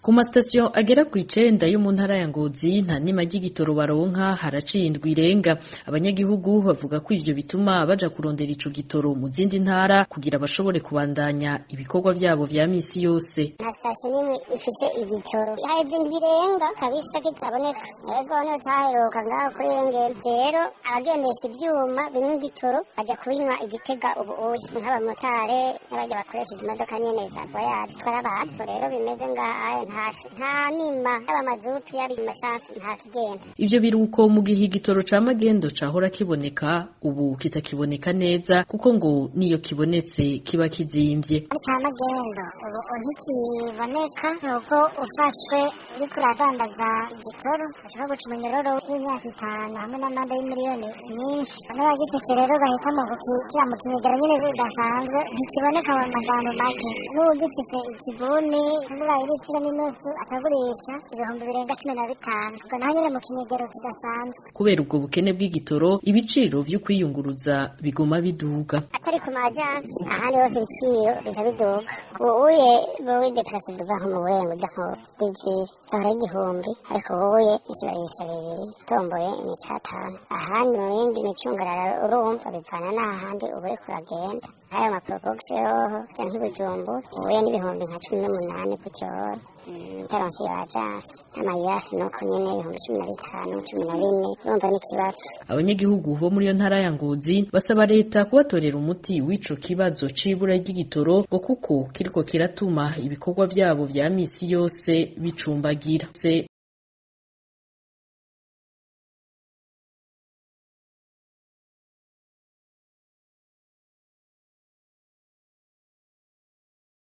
Ku masitasiyo agera kw'icenda yo mu ntara ya Ngozi nta nima ry'igitoro baronka haraciye indwi irenga. Abanyagihugu bavuga ko ivyo bituma baja kurondera ico gitoro mu zindi ntara kugira bashobore kubandanya ibikorwa vyabo vya misi yose. Nta sitasiyo nimwe ifise igitoro, haheze indwi irenga kabisa kitaboneka. Ego niho caheruka ngaho kuri Engeri. Rero abagendesha ivyuma binywa igitoro baja kubinywa igitega ubu uye nk'abamotare n'abarya bakoresha izi modoka nyene za voyage zitwara abantu. Rero bimeze ngaho nta nima yaba mazutu yaba amasansi nta kigenda. Ivyo biruko mu gihe igitoro ca magendo cahora kiboneka ubu kitakiboneka neza kuko ngo niyo kibonetse kiba kizimvye. Ca magendo ubu ntikiboneka nuko ufashwe uriko uradandaza igitoro ushobora guca umunyororo w'imyaka 5 hamwe n'amande y'imiliyoni nyinshi. N'abagifise rero bahitamo kukira mu kinigero nyene bidasanzwe ntikiboneka mu majambo make. N'uwugifise ikibuni kubura iritiro n'inusu acagurisha ibihumbi birenga 15 ubwo naho nyene mu kinigero kidasanzwe. Kubera ubwo bukene bw'igitoro ibiciro vyo kwiyunguruza biguma biduga. Atari ku majansi ahandi hose ibiciro bica biduga. Ubuye bw'ide place duva nko mu Burengo uja nko biviri cahora igihumbi ariko ubuye ishibarisha 2 tomboye ni 5. Ahandi mu yindi micungararo urumva bivana n'ahandi ubu uriko uragenda. Aya maprobox yoho canke Bujumbura ubuye n'ibihumbi nka 18 ku cyoro. Taronsi ya ajansi amayasi nuko nyene ibihumbi 15 14 urumva n'ikibazo. Abanyagihugu bo muri yo ntara ya Ngozi basaba leta kubatorera umuti w'ico kibazo c'ibura ry'igitoro ngo kuko kiriko kiratuma ibikorwa vyabo vya misi yose bicumbagira.